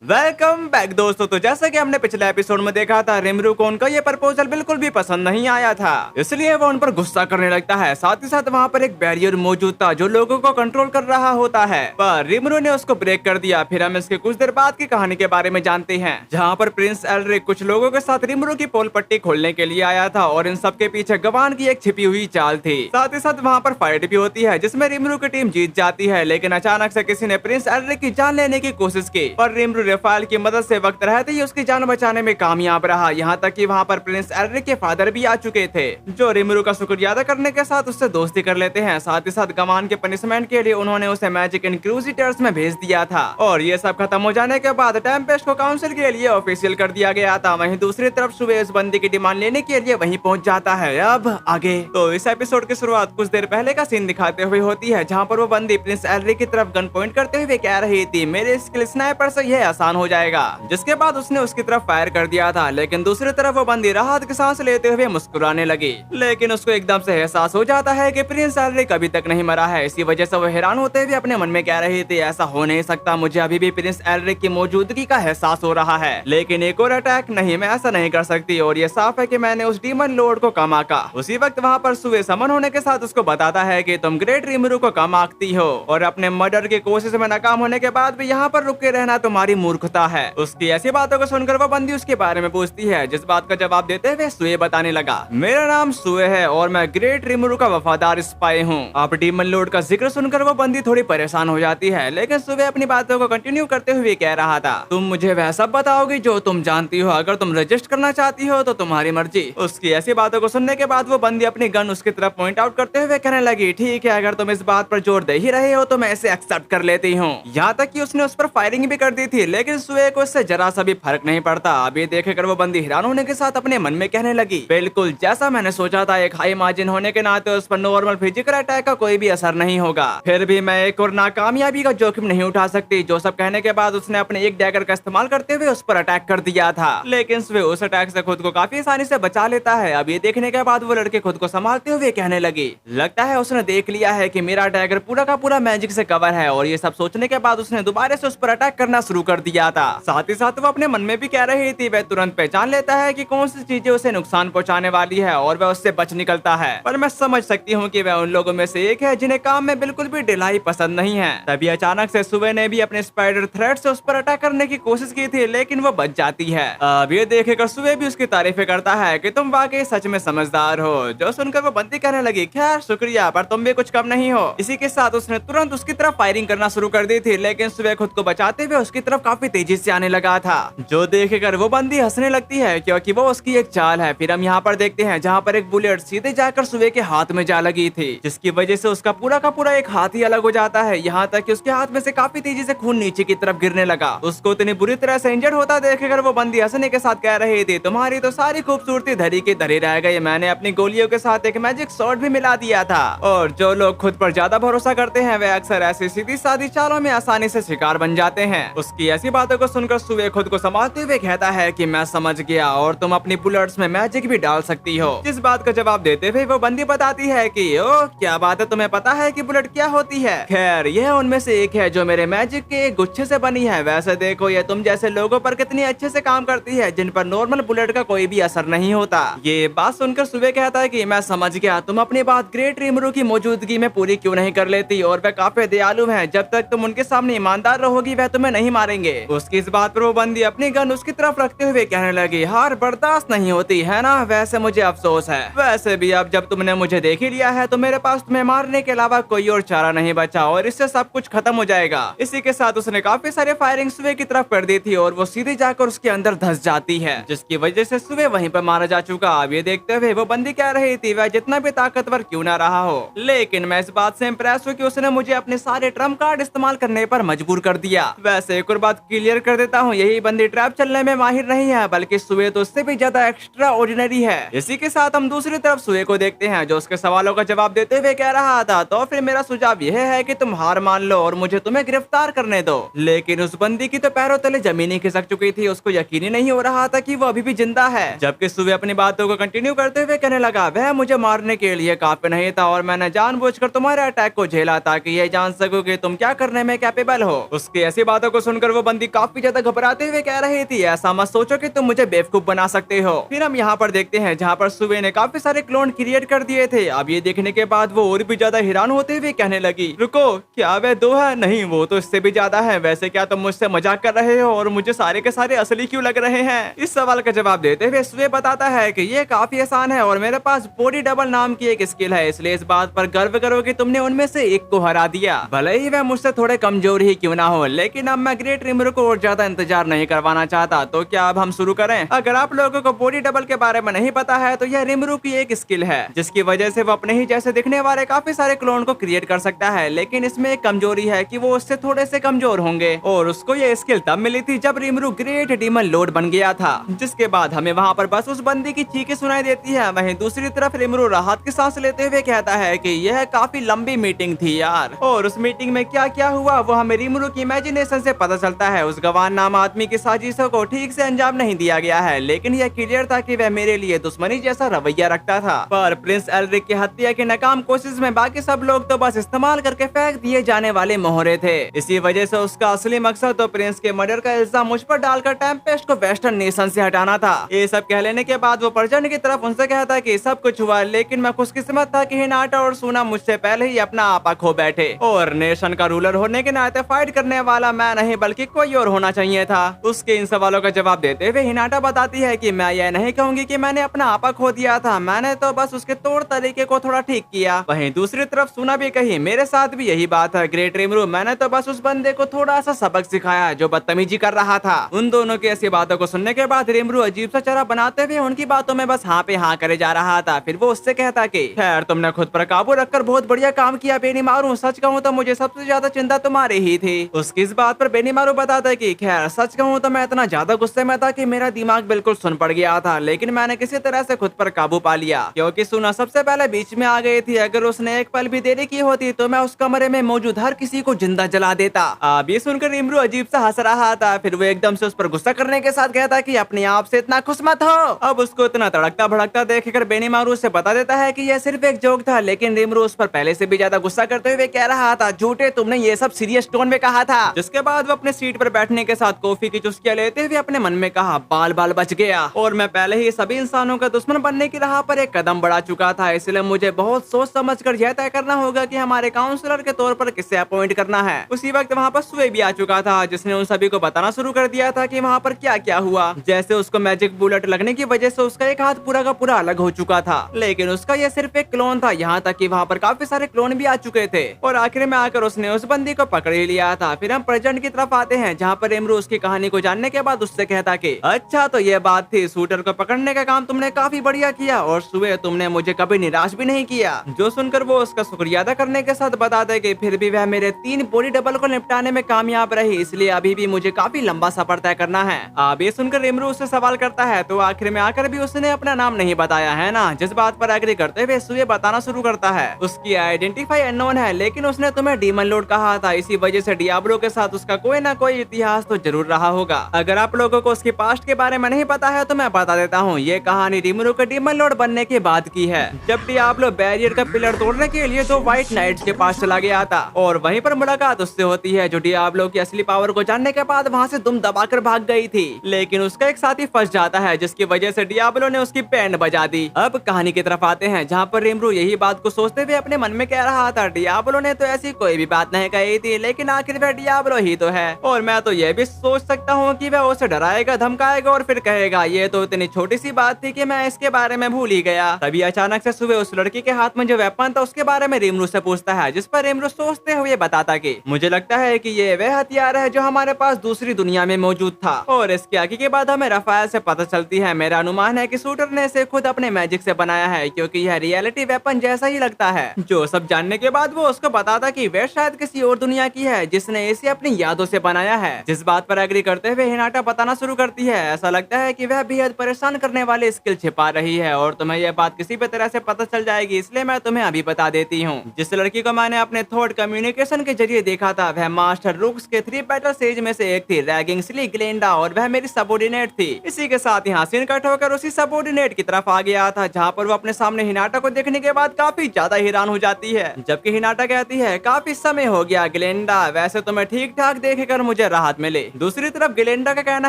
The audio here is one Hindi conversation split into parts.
वेलकम बैक दोस्तों। तो जैसा कि हमने पिछले एपिसोड में देखा था, रिमरू को उनका ये प्रपोजल बिल्कुल भी पसंद नहीं आया था, इसलिए वो उन पर गुस्सा करने लगता है। साथ ही साथ वहाँ पर एक बैरियर मौजूद था जो लोगों को कंट्रोल कर रहा होता है, पर रिमरू ने उसको ब्रेक कर दिया। फिर हम इसके कुछ देर बाद की कहानी के बारे में जानते हैं, जहाँ पर प्रिंस एल्ड्रिक कुछ लोगों के साथ रिमरू की पोल पट्टी खोलने के लिए आया था और इन सब के पीछे गवान की एक छिपी हुई चाल थी। साथ ही साथ वहाँ पर फाइट भी होती है जिसमें रिमरू की टीम जीत जाती है, लेकिन अचानक से किसी ने प्रिंस एल्ड्रिक की जान लेने की कोशिश की, पर रिमरू रेफाल की मदद से वक्त रहते ही उसकी जान बचाने में कामयाब रहा। यहाँ तक कि वहाँ पर प्रिंस एल्ड्रिक के फादर भी आ चुके थे, जो रिमरू का शुक्रिया अदा करने के साथ उससे दोस्ती कर लेते हैं। साथ ही साथ गवान के पनिशमेंट के लिए उन्होंने उसे मैजिक इंक्विजिटर्स में भेज दिया था, और ये सब खत्म हो जाने के बाद टेम्पेस्ट को काउंसिल के लिए ऑफिशियल कर दिया गया था। वहीं दूसरी तरफ सुबह उस बंदी की डिमांड लेने के लिए वहीं पहुंच जाता है। अब आगे तो इस एपिसोड की शुरुआत कुछ देर पहले का सीन दिखाते हुए होती है, जहाँ पर वो बंदी प्रिंस एल्ड्रिक की तरफ गन पॉइंट करते हुए कह रही थी, मेरे स्किल स्नाइपर से यह आसान हो जाएगा, जिसके बाद उसने उसकी तरफ फायर कर दिया था। लेकिन दूसरी तरफ वो बंदी राहत की सांस लेते हुए मुस्कुराने लगी, लेकिन उसको एकदम से एहसास हो जाता है कि प्रिंस एल्ड्रिक अभी तक नहीं मरा है। इसी वजह से वो हैरान होते हुए अपने मन में कह रही थी, ऐसा हो नहीं सकता, मुझे अभी भी प्रिंस एल्ड्रिक की मौजूदगी का एहसास हो रहा है, लेकिन एक और अटैक नहीं, मैं ऐसा नहीं कर सकती, और ये साफ है कि मैंने उस डीमन लॉर्ड को कम आंका। उसी वक्त वहाँ पर सुबह समन होने के साथ उसको बताता है कि तुम ग्रेट रिमरू को कम आंकती हो, और अपने मर्डर की कोशिश में नाकाम होने के बाद भी यहाँ पर रुक के रहना तुम्हारी मूर्खता है। उसकी ऐसी बातों को सुनकर वो बंदी उसके बारे में पूछती है, जिस बात का जवाब देते हुए सुए बताने लगा, मेरा नाम सुए है और मैं ग्रेट रिमरू का वफादार स्पाई हूँ। अब डीमन लॉर्ड का जिक्र सुनकर वो बंदी थोड़ी परेशान हो जाती है, लेकिन सुबह अपनी बातों को कंटिन्यू करते हुए कह रहा था, तुम मुझे वह सब बताओगी जो तुम जानती हो, अगर तुम रजिस्ट करना चाहती हो तो तुम्हारी मर्जी। उसकी ऐसी बातों को सुनने के बाद वो बंदी अपनी गन उसकी तरफ पॉइंट आउट करते हुए कहने लगी, ठीक है, अगर तुम इस बात पर जोर दे ही रहे हो तो मैं इसे एक्सेप्ट कर लेती हूँ। यहाँ तक कि उसने उस पर फायरिंग भी कर दी थी, लेकिन सुए को इससे जरा सा भी फर्क नहीं पड़ता। अभी देखकर वो बंदी हैरान होने के साथ अपने मन में कहने लगी, बिल्कुल जैसा मैंने सोचा था, एक हाई मार्जिन होने के नाते उस पर नॉर्मल फिजिकल अटैक का कोई भी असर नहीं होगा, फिर भी मैं एक और नाकामयाबी का जोखिम नहीं उठा सकती। जो सब कहने के बाद उसने अपने एक डैगर का इस्तेमाल करते हुए उस पर अटैक कर दिया था, लेकिन सुबह उस अटैक से खुद को काफी आसानी से बचा लेता है। अब ये देखने के बाद वो लड़के खुद को संभालते हुए कहने लगी, लगता है उसने देख लिया है कि मेरा डैगर पूरा का पूरा मैजिक से कवर है, और ये सब सोचने के बाद उसने दोबारा से उस पर अटैक करना शुरू कर दिया था। साथ ही साथ वो अपने मन में भी कह रही थी, वह तुरंत पहचान लेता है कि कौन सी चीजें उसे नुकसान पहुंचाने वाली है, और वह उससे बच निकलता है। पर मैं समझ सकती हूँ कि वह उन लोगों में से एक है जिन्हें काम में बिल्कुल भी ढिलाई पसंद नहीं है। तभी अचानक से सुबह ने भी अपने स्पाइडर थ्रेड से उस पर अटैक करने की कोशिश की थी, लेकिन वो बच जाती है। अब ये देखेकर सुबह भी उसकी तारीफें करता है कि तुम वाकई सच में समझदार हो। जो सुनकर वो बंदी कहने लगी, खैर शुक्रिया, पर तुम भी कुछ कम नहीं हो। इसी के साथ उसने तुरंत उसकी तरफ फायरिंग करना शुरू कर दी थी, लेकिन सुबह खुद को बचाते हुए उसकी तरफ काफी तेजी से आने लगा था, जो देखकर वो बंदी हंसने लगती है क्योंकि वो उसकी एक चाल है। फिर हम यहाँ पर देखते हैं जहाँ पर एक बुलेट सीधे जाकर सुबह के हाथ में जा लगी थी, जिसकी वजह से उसका पूरा का पूरा एक हाथ ही अलग हो जाता है। यहाँ तक कि उसके हाथ में से काफी तेजी से खून नीचे की तरफ गिरने लगा। उसको इतनी बुरी तरह से इंजर्ड होता देखकर वो बंदी हंसने के साथ कह रही थी, तुम्हारी तो सारी खूबसूरती धरी की धरी रह गई, मैंने अपनी गोलियों के साथ एक मैजिक शॉट भी मिला दिया था। और जो लोग खुद पर ज्यादा भरोसा करते हैं वे अक्सर ऐसी सीधी सादी चालों में आसानी से शिकार बन जाते हैं। उसकी ऐसी बातों को सुनकर सुबह खुद को संभालते हुए कहता है कि मैं समझ गया, और तुम अपनी बुलेट्स में मैजिक भी डाल सकती हो। जिस बात का जवाब देते हुए वो बंदी बताती है कि ओ क्या बात है, तुम्हें पता है कि बुलेट क्या होती है? खैर यह उनमें से एक है जो मेरे मैजिक के एक गुच्छे से बनी है। वैसे देखो ये तुम जैसे लोगों पर कितनी अच्छे से काम करती है, जिन पर नॉर्मल बुलेट का कोई भी असर नहीं होता। ये बात सुनकर सुबह कहता है कि मैं समझ गया, तुम अपनी बात ग्रेट रिमरू की मौजूदगी में पूरी क्यों नहीं कर लेती, और वह काफी दयालु है, जब तक तुम उनके सामने ईमानदार रहोगी वह तुम्हें नहीं मारेंगे। उसकी इस बात पर वो बंदी अपनी गन उसकी तरफ रखते हुए कहने लगी, हार बर्दाश्त नहीं होती है ना, वैसे मुझे अफसोस है, वैसे भी अब जब तुमने मुझे देख ही लिया है तो मेरे पास तुम्हें मारने के अलावा कोई और चारा नहीं बचा, और इससे सब कुछ खत्म हो जाएगा। इसी के साथ उसने काफी सारे फायरिंग सुबह की तरफ कर दी थी, और वो सीधे जाकर उसके अंदर धंस जाती है, जिसकी वजह से सुबह वहीं पर मारा जा चुका। अब ये देखते हुए वो बंदी कह रही थी, वह जितना भी ताकतवर क्यों ना रहा हो, लेकिन मैं इस बात से इम्प्रेस हूँ कि उसने मुझे अपने सारे ट्रम्प कार्ड इस्तेमाल करने पर मजबूर कर दिया। वैसे एक और बात क्लियर कर देता हूँ, यही बंदी ट्रैप चलने में माहिर नहीं है, बल्कि सुबह तो उससे भी ज्यादा एक्स्ट्रा ऑर्डिनरी है। इसी के साथ हम दूसरी तरफ सुबह को देखते हैं, जो उसके सवालों का जवाब देते हुए कह रहा था, तो फिर मेरा सुझाव यह है कि तुम हार मान लो और मुझे तुम्हें गिरफ्तार करने दो। लेकिन उस बंदी की तो पैरों तले जमीन ही खिसक चुकी थी, उसको यकीन ही नहीं हो रहा था कि वो अभी भी जिंदा है। जबकि सुबह अपनी बातों को कंटिन्यू करते हुए कहने लगा, वह मुझे मारने के लिए काफी नहीं था, और मैंने जानबूझकर तुम्हारे अटैक को झेला ताकि ये जान सकूं कि तुम क्या करने में कैपेबल हो। उसकी ऐसी बातों को सुनकर वो बंदी काफी ज्यादा घबराते हुए कह रही थी, ऐसा मत सोचो कि तुम मुझे बेवकूफ बना सकते हो। फिर हम यहाँ पर देखते हैं जहाँ पर सुबह ने काफी सारे क्लोन क्रिएट कर दिए थे। अब ये देखने के बाद वो और भी ज्यादा हैरान होते हुए कहने लगी, रुको, क्या वह 2 है? नहीं, वो तो इससे भी ज्यादा है। वैसे क्या तुम मुझसे मजाक कर रहे हो और मुझे सारे के सारे असली क्यों लग रहे हैं? इस सवाल का जवाब देते हुए सुबह बताता है कि ये काफी आसान है और मेरे पास बॉडी डबल नाम की एक स्किल है, इसलिए इस बात पर गर्व करो कि तुमने उनमें से एक को हरा दिया। भले ही वह मुझसे थोड़े कमजोर ही क्यों ना हो, लेकिन अब मैं ग्रेट रिमरू को और ज्यादा इंतजार नहीं करवाना चाहता। तो क्या अब हम शुरू करें? अगर आप लोगों को बॉडी डबल के बारे में नहीं पता है तो यह रिमरू की एक स्किल है जिसकी वजह से वो अपने ही जैसे दिखने वाले काफी सारे क्लोन को क्रिएट कर सकता है, लेकिन इसमें एक कमजोरी है कि वो उससे थोड़े से कमजोर होंगे। और उसको ये स्किल तब मिली थी जब रिमरू ग्रेट डीमन लॉर्ड बन गया था, जिसके बाद हमें वहाँ पर बस उस बंदी की चीखें सुनाई देती है। वहीं दूसरी तरफ रिमरू राहत की सांस लेते हुए कहता है कि यह काफी लंबी मीटिंग थी यार, और उस मीटिंग में क्या क्या हुआ वो हमें रिमरू की इमेजिनेशन से पता चलता है। उस गवान नाम आदमी की साजिशों को ठीक से अंजाम नहीं दिया गया है, लेकिन यह क्लियर था कि वह मेरे लिए दुश्मनी जैसा रवैया रखता था। पर प्रिंस एल्रिक की हत्या की नाकाम कोशिश में बाकी सब लोग तो बस इस्तेमाल करके फेंक दिए जाने वाले मोहरे थे। इसी वजह से उसका असली मकसद तो प्रिंस के मर्डर का इल्जाम मुझ पर डालकर टेम्पेस्ट को वेस्टर्न नेशन से हटाना था। ये सब कह लेने के बाद वो प्रचंड की तरफ उनसे कहता कि सब कुछ हुआ, लेकिन मैं खुशकिस्मत था कि हिनाटा और सूना मुझसे पहले ही अपना आपा खो बैठे, और नेशन का रूलर होने के नाते फाइट करने वाला मैं नहीं बल्कि कोई और होना चाहिए था। उसके इन सवालों का जवाब देते हुए हिनाटा बताती है कि मैं यह नहीं कहूंगी कि मैंने अपना आपा खो दिया था, मैंने तो बस उसके तौर तरीके को थोड़ा ठीक किया। वहीं दूसरी तरफ सूना भी कही, मेरे साथ भी यही बात है ग्रेट रिमरू, मैंने तो बस उस बंदे को थोड़ा सा सबक सिखाया जो बदतमीजी कर रहा था। उन दोनों की ऐसी बातों को सुनने के बाद रिमरू अजीब सा चेहरा बनाते हुए उनकी बातों में बस हाँ पे हाँ करे जा रहा था। फिर वो उससे कहता कि खैर तुमने खुद पर काबू रखकर बहुत बढ़िया काम किया बेनीमारू, सच कहूँ तो मुझे सबसे ज्यादा चिंता तुम्हारी ही थी। उसकी इस बात पर बेनीमारू बताता कि खैर सच कहूँ तो मैं इतना ज्यादा गुस्से में था कि मेरा दिमाग बिल्कुल सुन पड़ गया था, लेकिन मैंने किसी तरह से खुद पर काबू पा लिया क्योंकि सूना सबसे पहले बीच में आ गई थी। अगर उसने एक पल भी देरी की होती तो मैं उस कमरे में मौजूद हर किसी को जिंदा जला देता। अब ये सुनकर रिमरू अजीब सा हंस रहा था। फिर वो एकदम से उस पर गुस्सा करने के साथ कहता कि अपने आप से इतना खुश मत हो। अब उसको इतना तड़कता भड़कता देखकर बेनीमारू उससे बता देता है कि यह सिर्फ एक जोक था, लेकिन रिमरू उस पर पहले से भी ज्यादा गुस्सा करते हुए कह रहा था, झूठे, तुमने ये सब सीरियस टोन में कहा था। जिसके बाद वो अपने सीट पर बैठने के साथ कॉफी की चुस्कियां लेते हुए अपने मन में कहा, बाल बाल बच गया, और मैं पहले ही सभी इंसानों का दुश्मन बनने की राह पर एक कदम बढ़ा चुका था, इसलिए मुझे बहुत सोच समझ कर यह तय करना होगा कि हमारे काउंसलर के तौर पर किसे अपॉइंट करना है। उसी वक्त वहाँ पर सुबह भी आ चुका था, जिसने उन सभी को बताना शुरू कर दिया था कि वहाँ पर क्या क्या हुआ। जैसे उसको मैजिक बुलेट लगने की वजह से उसका एक हाथ पूरा का पूरा अलग हो चुका था, लेकिन उसका यह सिर्फ एक क्लोन था। यहाँ तक कि वहाँ पर काफी सारे क्लोन भी आ चुके थे, और आखिर में आकर उसने उस बंदी को पकड़ ही लिया था। फिर हम प्रेजेंट की तरफ आते हैं, जहाँ पर रिमरू उसकी कहानी को जानने के बाद उससे कहता कि अच्छा तो ये बात थी, शूटर को पकड़ने का काम तुमने काफी बढ़िया किया, और सुबह तुमने मुझे कभी निराश भी नहीं किया। जो सुनकर वो उसका शुक्रिया अदा करने के साथ बताते कि फिर भी वह मेरे 3 बॉडी डबल को निपटाने में कामयाब रही, इसलिए अभी भी मुझे काफी लंबा सफर तय करना है। अब ये सुनकर रिमरू उससे सवाल करता है तो आखिर में आकर भी उसने अपना नाम नहीं बताया है ना, जिस बात पर एग्री करते हुए सुबह बताना शुरू करता है उसकी आइडेंटिफाई अननोन है, लेकिन उसने तुम्हें डीमन लॉर्ड कहा था, इसी वजह से डियाब्लो के साथ उसका कोई ना कोई इतिहास तो जरूर रहा होगा। अगर आप लोगों को उसकी पास्ट के बारे में नहीं पता है तो मैं बता देता हूँ। ये कहानी रिमरू के डीमन लॉर्ड बनने के बाद की है, जब डियाब्लो बैरियर का पिलर तोड़ने के लिए 2 व्हाइट नाइट्स के पास चला गया था, और वहीं पर मुलाकात उससे होती है जो डियाब्लो की असली पावर को जानने के बाद वहाँ से दुम दबाकर भाग गई थी, लेकिन उसका एक साथी फंस जाता है, जिसकी वजह से डियाब्लो ने उसकी बैंड बजा दी। अब कहानी की तरफ आते हैं, जहाँ पर रिमरू यही बात को सोचते हुए अपने मन में कह रहा था, डियाब्लो ने तो ऐसी कोई भी बात नहीं कही थी, लेकिन आखिर वह डियाब्लो ही तो है, और मैं तो यह भी सोच सकता हूँ कि वह उसे डराएगा, धमकाएगा और फिर कहेगा ये तो इतनी छोटी सी बात थी कि मैं इसके बारे में भूल ही गया। तभी अचानक से सुबह उस लड़की के हाथ में जो वेपन था उसके बारे में रिमरू से पूछता है, जिस पर रिमरू सोचते हुए बताता कि मुझे लगता है कि ये वह हथियार है जो हमारे पास दूसरी दुनिया में मौजूद था। और इसके आगे के बाद हमें रफायल से पता चलती है, मेरा अनुमान है कि शूटर ने इसे खुद अपने मैजिक से बनाया है, क्योंकि यह रियलिटी वेपन जैसा ही लगता है। जो सब जानने के बाद वो उसको बताता कि वह शायद किसी और दुनिया की है जिसने इसे अपनी यादों से बनाया है, जिस बात पर एग्री करते हुए हिनाटा बताना शुरू करती है, ऐसा लगता है कि वह बेहद परेशान करने वाले स्किल छिपा रही है और तुम्हें यह बात किसी भी तरह से पता चल जाएगी, इसलिए मैं तुम्हें अभी बता देती हूँ। जिस लड़की को मैंने अपने थॉट कम्युनिकेशन के जरिए देखा था वह मास्टर रूक्स के 3 बैटल स्टेज में से एक थी, रैगिंग्सली ग्लेंडा, और वह मेरी सबऑर्डिनेट थी। इसी के साथ यहाँ सीन कट होकर उसी सबऑर्डिनेट की तरफ आ गया था, जहाँ पर वो अपने सामने हिनाटा को देखने के बाद काफी ज्यादा हैरान हो जाती है, जबकि हिनाटा कहती है काफी समय हो गया ग्लेंडा, वैसे तुम्हें ठीक ठाक देखकर मुझे मुझे राहत मिले। दूसरी तरफ गिलेंडा का कहना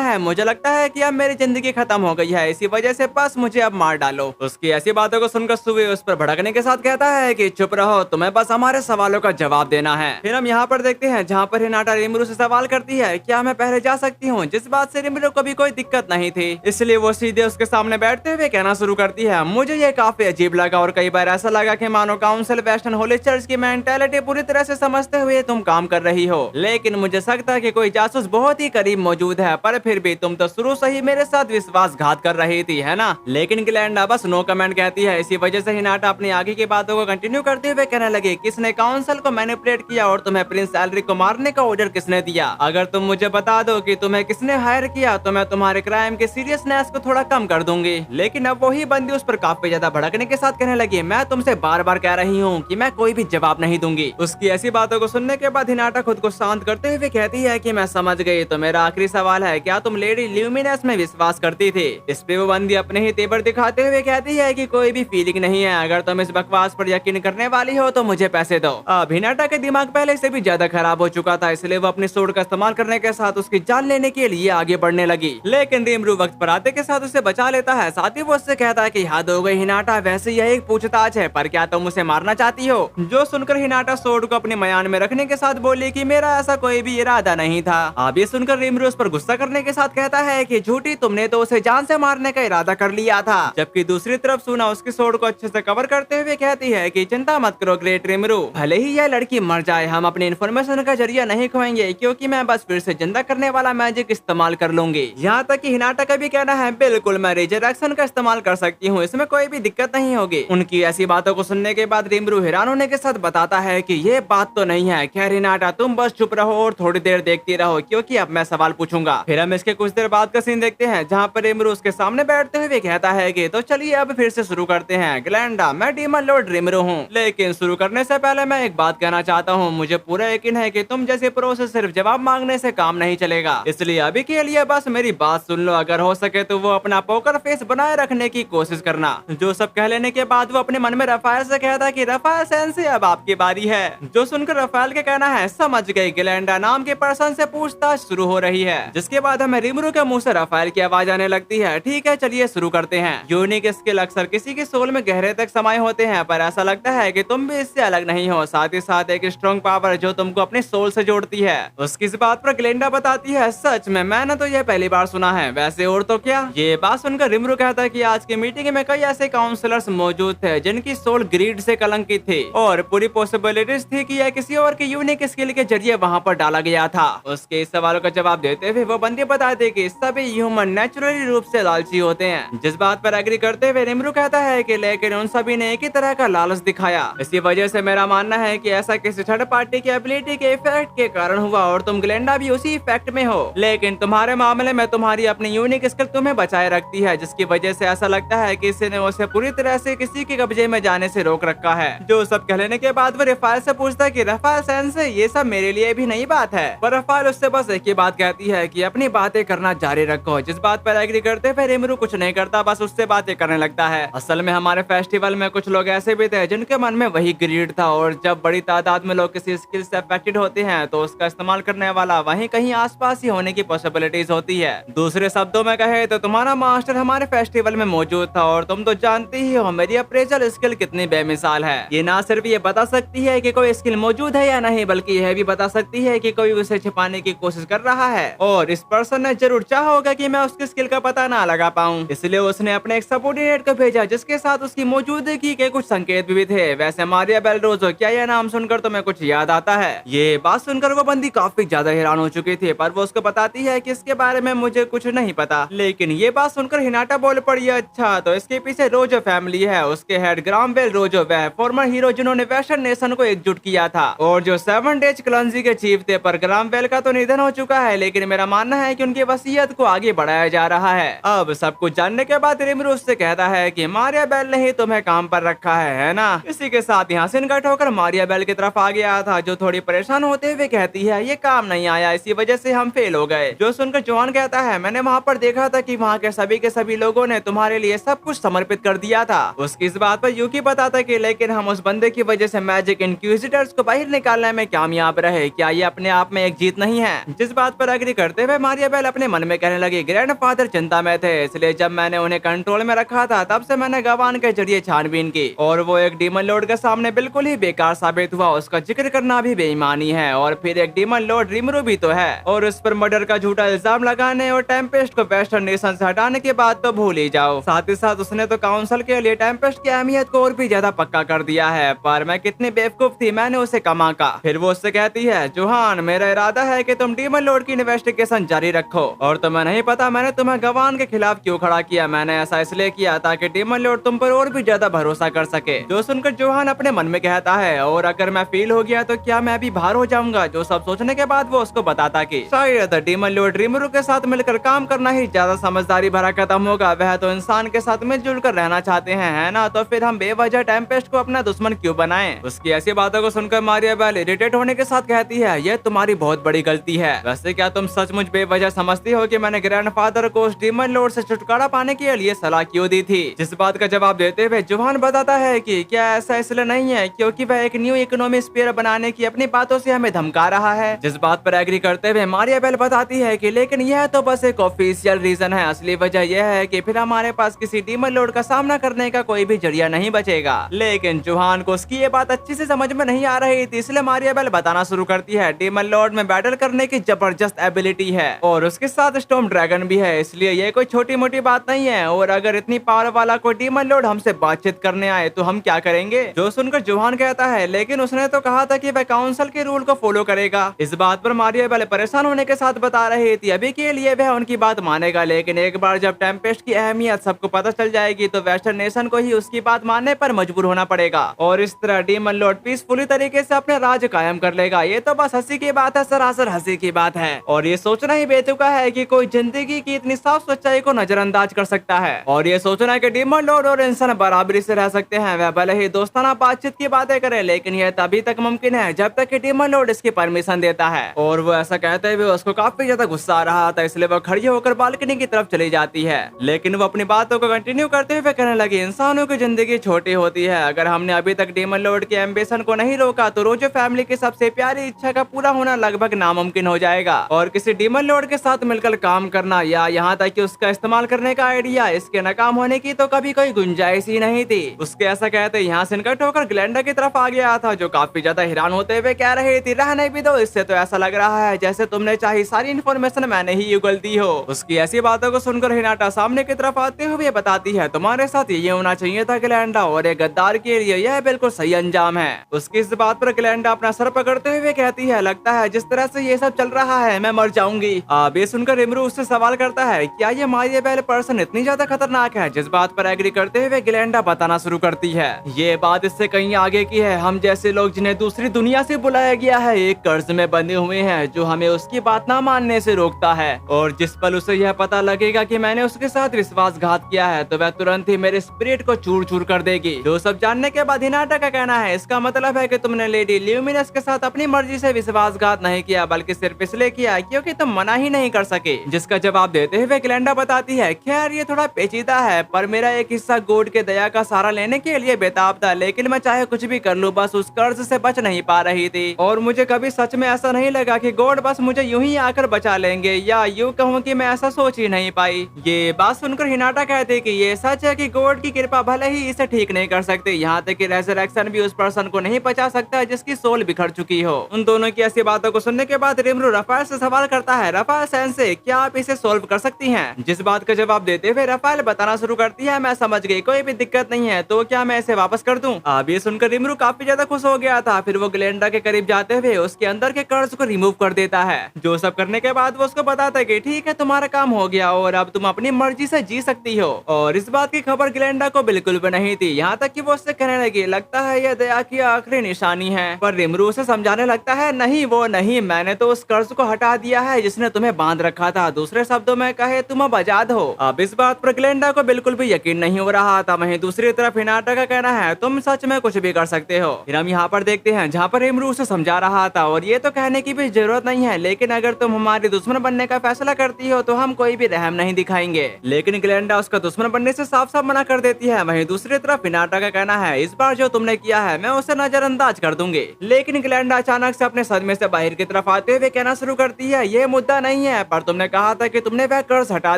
है, मुझे लगता है कि अब मेरी जिंदगी खत्म हो गई है, इसी वजह से बस मुझे अब मार डालो। उसकी ऐसी बातों को सुनकर सुवे उस पर भड़कने के साथ कहता है कि चुप रहो, तुम्हें बस हमारे सवालों का जवाब देना है। फिर हम यहाँ पर देखते हैं जहाँ पर हिनाटा रिमरू से सवाल करती है, क्या मैं पहले जा सकती हूँ, जिस बात से रिमरू को भी कोई दिक्कत नहीं थी, इसलिए वो सीधे उसके सामने बैठते हुए कहना शुरू करती है। मुझे ये काफी अजीब लगा और कई बार ऐसा लगा कि मानो काउंसिल वेस्टर्न होली चर्च की मेंटालिटी पूरी तरह से समझते हुए तुम काम कर रही हो, लेकिन मुझे शक था कि कोई जासूस बहुत ही करीब मौजूद है, पर फिर भी तुम तो शुरू से ही मेरे साथ विश्वासघात कर रही थी, है ना। लेकिन गिलेंडा बस नो कमेंट कहती है। इसी वजह से हिनाटा अपनी आगे की बातों को कंटिन्यू करते हुए कहने लगे, किसने काउंसिल को मैनिपुलेट किया और तुम्हें प्रिंस एल्रिक को मारने का ऑर्डर किसने दिया? अगर तुम मुझे बता दो कि तुम्हें किसने हायर किया तो मैं तुम्हारे क्राइम के सीरियसनेस को थोड़ा कम कर दूंगी। लेकिन अब वही बंदी उस पर काफी ज्यादा भड़कने के साथ कहने लगी, मैं तुमसे बार बार कह रही हूँ कि मैं कोई भी जवाब नहीं दूंगी। उसकी ऐसी बातों को सुनने के बाद हिनाटा खुद को शांत करते हुए कहती है कि मैं समझ गई, तो मेरा आखिरी सवाल है, क्या तुम लेडी ल्यूमिनस में विश्वास करती थी? इस पे वो बंदी अपने ही तेवर दिखाते हुए कहती है कि कोई भी फीलिंग नहीं है, अगर तुम इस बकवास पर यकीन करने वाली हो तो मुझे पैसे दो। अब हिनाटा के दिमाग पहले से भी ज्यादा खराब हो चुका था, इसलिए वो अपनी सोड का इस्तेमाल करने के साथ उसकी जान लेने के लिए आगे बढ़ने लगी। लेकिन रिमरू वक्त पर आते के साथ उसे बचा लेता है। साथ ही वो उससे कहता है कि हद हो गई हिनाटा, वैसे यह एक पूछताछ है, पर क्या तुम उसे मारना चाहती हो? जो सुनकर हिनाटा सोड को अपने मयान में रखने के साथ बोली कि मेरा ऐसा कोई भी इरादा नहीं था। अब ये सुनकर रिमरू उस पर गुस्सा करने के साथ कहता है कि झूठी, तुमने तो उसे जान से मारने का इरादा कर लिया था। जबकि दूसरी तरफ सुना उसकी सोड को अच्छे से कवर करते हुए कहती है कि चिंता मत करो ग्रेट रिमरू, भले ही यह लड़की मर जाए, हम अपने इन्फॉर्मेशन का जरिया नहीं खोएंगे, क्योंकि मैं बस फिर से जिंदा करने वाला मैजिक इस्तेमाल कर लूंगी। यहाँ तक कि हिनाटा का भी कहना है, बिल्कुल मैं रिजरेक्शन का इस्तेमाल कर सकती हूँ, इसमें कोई भी दिक्कत नहीं होगी। उनकी ऐसी बातों को सुनने के बाद रिमरू हैरान होने के साथ बताता है कि ये बात तो नहीं है। खैर हिनाटा, तुम बस चुप रहो और थोड़ी देर देखती रहो, क्योंकि अब मैं सवाल पूछूंगा। फिर हम इसके कुछ देर बाद का सीन देखते हैं जहाँ पर रिमरू उसके सामने बैठते हुए कहता है कि तो चलिए अब फिर से शुरू करते हैं। ग्लैंडा, मैं डीमन लॉर्ड रिमरू हूँ, लेकिन शुरू करने से पहले मैं एक बात कहना चाहता हूँ, मुझे पूरा यकीन है कि तुम जैसे प्रो से सिर्फ जवाब मांगने से काम नहीं चलेगा, इसलिए अभी के लिए बस मेरी बात सुन लो। अगर हो सके तो वो अपना पोकर फेस बनाए रखने की कोशिश करना। जो सब कह लेने के बाद वो अपने मन में रफायल से कहता कि रफायल सेंसे, अब आपकी बारी है। जो सुनकर रफायल के कहना है, समझ गई, गिलेंडा नाम के पर्सन से पूछताछ शुरू हो रही है। जिसके बाद हमें रिमरू के मुंह से रफायल की आवाज आने लगती है, ठीक है चलिए शुरू करते हैं। यूनिक स्किल अक्सर किसी के सोल में गहरे तक समाये होते हैं, पर ऐसा लगता है कि तुम भी इससे अलग नहीं हो। साथ ही साथ एक स्ट्रॉन्ग पावर जो तुमको अपने सोल से जोड़ती है। उसकी इस बात पर गिलेंडा बताती है, सच में मैंने तो ये पहली बार सुना है, वैसे और तो क्या। ये बात सुनकर रिमरू कहता है कि आज की मीटिंग में कई ऐसे काउंसलर्स मौजूद थे जिनकी सोल ग्रीड से कलंकित थी और पूरी पॉसिबिलिटीज थी कि यह किसी और के यूनिक स्किल के जरिए वहाँ पर डाला गया था। उसके इस सवालों का जवाब देते हुए वो बंदी बताते कि सभी ह्यूमन नेचुरली रूप से लालची होते हैं। जिस बात पर एग्री करते हुए रिमरू कहता है कि लेकिन उन सभी ने एक ही तरह का लालच दिखाया। इसी वजह से मेरा मानना है कि ऐसा किसी थर्ड पार्टी की एबिलिटी के इफेक्ट के कारण हुआ और तुम ग्लेंडा भी उसी इफेक्ट में हो। लेकिन तुम्हारे मामले में तुम्हारी अपनी यूनिक स्किल तुम्हें बचाए रखती है, जिसकी वजह से ऐसा लगता है कि किसी ने उसे पूरी तरह से किसी के कब्जे में जाने से रोक रखा है। जो सब कह लेने के बाद वो रफायल से पूछता है कि रफायल सेंसे, ये सब मेरे लिए भी नई बात है। पर रफायल उससे बस एक ही बात कहती है कि अपनी बातें करना जारी रखो। जिस बात पर एग्री करते हुए रिमरू कुछ नहीं करता, बस उससे बातें करने लगता है। असल में हमारे फेस्टिवल में कुछ लोग ऐसे भी थे जिनके मन में वही ग्रीड था, और जब बड़ी तादाद में लोग किसी स्किल से अफेक्टेड होते हैं तो उसका इस्तेमाल करने वाला वहीं कहीं आसपास ही होने की पॉसिबिलिटीज होती है। दूसरे शब्दों में कहे तो तुम्हारा मास्टर हमारे फेस्टिवल में मौजूद था, और तुम तो जानती ही हो मेरी अप्रेजल स्किल कितनी बेमिसाल है। ये ना सिर्फ ये बता सकती है कि कोई स्किल मौजूद है या नहीं, बल्कि यह भी बता सकती है कि कोई उसे छिपाने की कोशिश कर रहा है, और इस पर्सन ने जरूर चाहा होगा कि मैं उसकी स्किल का पता ना लगा पाऊं। इसलिए उसने अपने एक सबऑर्डिनेट को भेजा जिसके साथ उसकी मौजूदगी के कुछ संकेत भी थे। वैसे मारिया बेलरोजो, क्या यह नाम सुनकर तुम्हें कुछ याद आता है? ये बात सुनकर वो बंदी काफी ज्यादा हैरान हो चुकी थी, पर वो उसको बताती है कि इसके बारे में मुझे कुछ नहीं पता। लेकिन ये बात सुनकर हिनाटा बोल पड़ी, अच्छा तो इसके पीछे रोजो फैमिली है। उसके हेड ग्रामवेल रोजो वह फॉर्मर हीरो जिन्होंने वेस्टर्न नेशन को एकजुट किया था, और जो 7 डेज क्लंजी के चीफ थे। पर ग्रामवेल का तो निधन हो चुका है, लेकिन मेरा मानना है कि उनकी वसीयत को आगे बढ़ाया जा रहा है। अब सब कुछ जानने के बाद रिमरू उससे कहता है कि मारिया बेल ने ही तुम्हें काम पर रखा है ना। इसी के साथ यहाँ से कट होकर मारिया बेल की तरफ आ गया था, जो थोड़ी परेशान होते हुए कहती है ये काम नहीं आया, इसी वजह से हम फेल हो गए। जो सुनकर जॉन कहता है, मैंने वहाँ पर देखा था कि वहाँ के सभी लोगों ने तुम्हारे लिए सब कुछ समर्पित कर दिया था। उसकी इस बात पर यूकी बताता कि लेकिन हम उस बंदे की वजह से मैजिक इंक्विजिटर्स को बाहर निकालने में कामयाब रहे। क्या ये अपने आप में एक जीत नहीं है। जिस बात पर एग्री करते हुए मारियाबेल अपने मन में कहने लगी, ग्रैंडफादर चिंता में थे, इसलिए जब मैंने उन्हें कंट्रोल में रखा था तब से मैंने गवान के जरिए छानबीन की और वो एक डीमन लॉर्ड के सामने बिल्कुल ही बेकार साबित हुआ। उसका जिक्र करना भी बेईमानी है और फिर एक डीमन लॉर्ड रिमरू भी तो है और उस पर मर्डर का झूठा इल्जाम लगाने और टेम्पेस्ट को वेस्टर्न नेशन से हटाने के बाद तो भूल ही जाओ। साथ ही साथ उसने तो काउंसिल के लिए टेम्पेस्ट की अहमियत को और भी ज्यादा पक्का कर दिया है। पर मैं कितनी बेवकूफ थी, मैंने उसे कमा का। फिर वो उससे कहती है, जोहान मेरा इरादा है कि तुम डीमन लॉर्ड की इन्वेस्टिगेशन जारी रखो और तुम्हें नहीं पता मैंने तुम्हें गवान के खिलाफ क्यों खड़ा किया। मैंने ऐसा इसलिए किया ताकि डीमन लॉर्ड तुम पर और भी ज्यादा भरोसा कर सके। जो सुनकर जोहान अपने मन में कहता है, और अगर मैं फेल हो गया तो क्या मैं भी बाहर हो जाऊंगा। जो सब सोचने के बाद वो उसको बताता कि शायद डीमन लॉर्ड रिमरू के साथ मिलकर काम करना ही ज्यादा समझदारी भरा कदम होगा। वह तो इंसान के साथ मिलजुल कर रहना चाहते हैं, है ना? तो फिर हम बेवजह टेम्पेस्ट को अपना दुश्मन क्यों बनाएं? उसकी ऐसी बातों को सुनकर मारियाबेल इरिटेट होने के साथ कहती है, यह तुम्हारी बहुत बड़ी गलती है। वैसे क्या तुम सचमुच बेवजह समझती हो कि मैंने ग्रैंडफादर को उस डीमन लॉर्ड से छुटकारा पाने के लिए सलाह क्यों दी थी? जिस बात का जवाब देते हुए जोहान बताता है कि क्या ऐसा इसलिए नहीं है क्योंकि वह एक न्यू इकोनॉमी स्फीयर बनाने की अपनी बातों से हमें धमका रहा है। जिस बात पर एग्री करते हुए मारियाबेल बताती है कि लेकिन यह तो बस एक ऑफिशियल रीजन है, असली वजह यह है कि फिर हमारे पास किसी डीमन लॉर्ड का सामना करने का कोई भी जरिया नहीं बचेगा। लेकिन जोहान को उसकी ये बात अच्छी से समझ में नहीं आ रही थी, इसलिए मारियाबेल बताना शुरू करती है, डीमन लॉर्ड में बैटल करने की जबरदस्त एबिलिटी है और उसके साथ स्टॉर्म ड्रैगन भी है, इसलिए ये कोई छोटी मोटी बात नहीं है। और अगर इतनी पावर वाला कोई डीमन लॉर्ड हमसे बातचीत करने आए तो हम क्या करेंगे? जो सुनकर जोहान कहता है, लेकिन उसने तो कहा था कि वह काउंसिल के रूल को फॉलो करेगा। इस बात पर मारियाबेल परेशान होने के साथ बता रही थी अभी के लिए वह उनकी बात मानेगा, लेकिन एक बार जब टेम्पेस्ट की अहमियत सबको पता चल जाएगी तो वेस्टर्न नेशन को ही उसकी बात मानने पर मजबूर होना पड़ेगा और इस तरह डीमन लॉर्ड पीसफुली तरीके से अपने राज कायम कर लेगा। ये तो बस हंसी की बात है, सरासर हंसी की बात है और ये सोचना ही बेतुका है कि कोई जिंदगी की इतनी साफ सच्चाई को नजरअंदाज कर सकता है और ये सोचना है कि डीमन लॉर्ड और इंसान बराबरी से रह सकते हैं। वह भले ही दोस्ताना बातचीत की बातें करे, लेकिन यह तभी तक मुमकिन है जब तक कि डीमन लॉर्ड इसकी परमिशन देता है। और वो ऐसा कहते हुए उसको काफी ज्यादा गुस्सा आ रहा था, इसलिए वो खड़ी होकर बालकनी की तरफ चली जाती है। लेकिन वो अपनी बातों को कंटिन्यू करते हुए कहने लगी, इंसानों की जिंदगी छोटी होती है, अगर हमने अभी तक डीमन लॉर्ड के एम्बिशन को नहीं रोका तो रोजो फैमिली की सबसे प्यारी इच्छा का पूरा होना लगभग नामुमकिन हो जाएगा और किसी डीमन लॉर्ड के साथ मिलकर काम करना या यहाँ तक कि उसका इस्तेमाल करने का आइडिया, इसके नाकाम होने की तो कभी कोई गुंजाइश ही नहीं थी। उसके ऐसा कहते यहाँ से निकट होकर ग्लेंडा की तरफ आ गया था, जो काफी ज्यादा हैरान होते हुए कह रही थी, रहने भी दो, इससे तो ऐसा लग रहा है जैसे तुमने चाही सारी इन्फॉर्मेशन मैंने ही उगल दी हो। उसकी ऐसी बातों को सुनकर हिनाटा सामने की तरफ आते हुए बताती है, तुम्हारे साथ ये होना चाहिए था ग्लेंडा और एक गद्दार के लिए यह बिल्कुल सही अंजाम है। उसकी इस बात पर ग्लेंडा अपना सर पकड़ते हुए कहती है, लगता है जिस तरह से ये सब चल रहा है मैं मर जाऊंगी। अब ये सुनकर रिमरू उससे सवाल करता है, क्या ये मारियाबेल पर्सन इतनी ज्यादा खतरनाक है? जिस बात पर एग्री करते हुए ग्लेंडा बताना शुरू करती है, ये बात इससे कहीं आगे की है। हम जैसे लोग जिन्हें दूसरी दुनिया से बुलाया गया है एक कर्ज में बंधे हुए हैं जो हमें उसकी बात ना मानने से रोकता है और जिस पल उसे यह पता लगेगा कि मैंने उसके साथ विश्वासघात किया है तो वह तुरंत ही मेरे स्पिरिट को चूर चूर कर देगी। जो सब जानने के बाद हिनाटा का कहना है, इसका मतलब है कि तुमने लेडी ल्यूमिनस के साथ अपनी मर्जी से विश्वासघात नहीं किया बल्कि सिर्फ इसलिए किया क्योंकि तुम मना ही नहीं कर सके। जिसका जवाब देते हुए ग्लेंडा बताती है, खैर ये थोड़ा पेचीदा है पर मेरा एक हिस्सा गॉड के दया का सहारा लेने के लिए बेताब था, लेकिन मैं चाहे कुछ भी कर लूं बस उस कर्ज से बच नहीं पा रही थी और मुझे कभी सच में ऐसा नहीं लगा कि गॉड बस मुझे यूं ही आकर बचा लेंगे, या यूं कहूं कि मैं ऐसा सोच ही नहीं पाई। ये बात सुनकर हिनाटा कहते कि ये सच है कि गॉड की कृपा भले ही इसे ठीक नहीं कर सकती, यहाँ तक कि रेजरेक्शन भी उस पर्सन को नहीं बचा सकता जिसकी सोल बिखर चुकी हो। उन दोनों की ऐसी बातों को सुनने के बाद रिमरू रफाल से सवाल करता है, रफाल सेंसे क्या आप इसे सोल्व कर सकती हैं? जिस बात का जवाब देते हुए रफाल बताना शुरू करती है, मैं समझ गई, कोई भी दिक्कत नहीं है, तो क्या मैं इसे वापस कर दूं? अब ये सुनकर रिमरू काफी ज्यादा खुश हो गया था। फिर वो ग्लेंडा के करीब जाते हुए उसके अंदर के कर्ज को रिमूव कर देता है। जो सब करने के बाद वो उसको बताता है कि ठीक है तुम्हारा काम हो गया और अब तुम अपनी मर्जी से जी सकती हो। और इस बात की खबर ग्लेंडा को बिल्कुल भी नहीं थी, यहाँ तक कि वो उससे कहने लगी, लगता है यह दया की आखिरी निशानी है। पर रिमरू उसे समझाने लगता है, नहीं वो नहीं, मैंने तो उस कर्ज को हटा दिया है जिसने तुम्हें बांध रखा था, दूसरे शब्दों में कहे तुम अब आजाद हो। अब इस बात पर ग्लेंडा को बिल्कुल भी यकीन नहीं हो रहा था। वहीं दूसरी तरफ हिनाटा का कहना है, तुम सच में कुछ भी कर सकते हो। फिर हम यहाँ पर देखते हैं जहाँ पर रिमरू उसे समझा रहा था, और ये तो कहने की भी जरूरत नहीं है, लेकिन अगर तुम हमारी दुश्मन बनने का फैसला करती हो तो हम कोई भी रहम नहीं दिखाएंगे। लेकिन ग्लेंडा उसका दुश्मन बनने से साफ साफ मना कर देती है। वहीं दूसरी तरफ हिनाटा का कहना है, इस बार जो तुमने किया है मैं उसे नजरअंदाज कर दूंगी। लेकिन ग्लेंडा अचानक से अपने सदमे से बाहर की तरफ लड़खड़ाते हुए कहना शुरू करती है, ये मुद्दा नहीं है, पर तुमने कहा था कि तुमने वह कर्ज हटा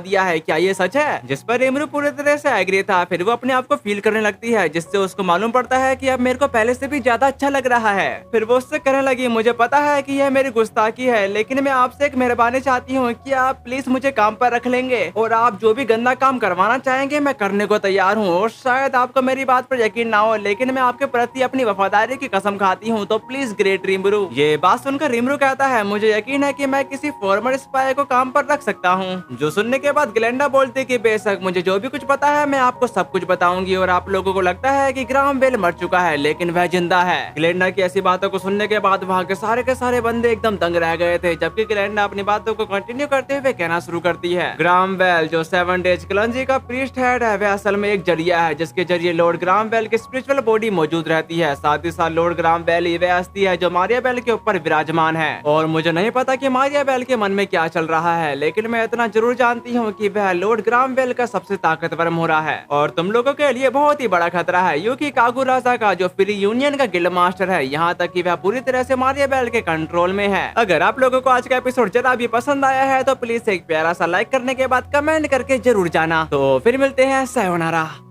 दिया है, क्या ये सच है? जिस पर रिमरू पूरी तरह से एग्री था। फिर वो अपने आप को फील करने लगती है, जिससे उसको मालूम पड़ता है कि अब मेरे को पहले से भी ज्यादा अच्छा लग रहा है। फिर वो उससे कहने लगी, मुझे पता है कि यह मेरी गुस्ताखी है, लेकिन मैं आपसे एक मेहरबानी चाहती हूँ कि आप प्लीज मुझे काम पर रख लेंगे और आप जो भी गंदा काम करवाना चाहेंगे मैं करने को तैयार हूँ। और शायद आपको मेरी बात पर यकीन ना हो, लेकिन मैं आपके प्रति अपनी वफादारी की कसम खाती हूँ, तो प्लीज ग्रेट रिमरू। ये बात सुनकर रिमरू कहता है, मुझे यकीन है कि मैं किसी फॉर्मर स्पाई को काम पर रख सकता हूँ। जो सुनने के बाद ग्लेंडा बोलती कि बेशक, मुझे जो भी कुछ पता है मैं आपको सब कुछ बताऊंगी। और आप लोगों को लगता है कि ग्राहम बेल मर चुका है, लेकिन वह जिंदा है। ग्लेंडा की ऐसी बातों को सुनने के बाद वहाँ के सारे बंदे एकदम दंग रह गए थे, जबकि ग्लेंडा अपनी बातों को कंटिन्यू करते हुए कहना शुरू करती है, ग्राहम बेल जो 7 डेज क्लंजी का प्रीस्ट हेड है, वह असल में एक जरिया है जिसके जरिए लॉर्ड ग्राहम बेल की स्पिरिचुअल बॉडी मौजूद रहती है। साथ ही साथ लॉर्ड ग्राहम बेल ही वह हस्ती है जो मारिया बेल के ऊपर विराजमान है। और मुझे नहीं पता कि मारिया बेल के मन में क्या चल रहा है, लेकिन मैं इतना जरूर जानती हूँ कि वह लॉर्ड ग्राहम बेल का सबसे ताकतवर मोहरा है और तुम लोगों के लिए बहुत ही बड़ा खतरा है, यूकी कागुराजा का जो फ्री यूनियन का गिल्ड मास्टर है, यहाँ तक कि वह पूरी तरह से मारिया बेल के कंट्रोल में है। अगर आप लोगों को आज का एपिसोड जरा भी पसंद आया है तो प्लीज एक प्यारा सा लाइक करने के बाद कमेंट करके जरूर जाना। तो फिर मिलते हैं, सायोनारा।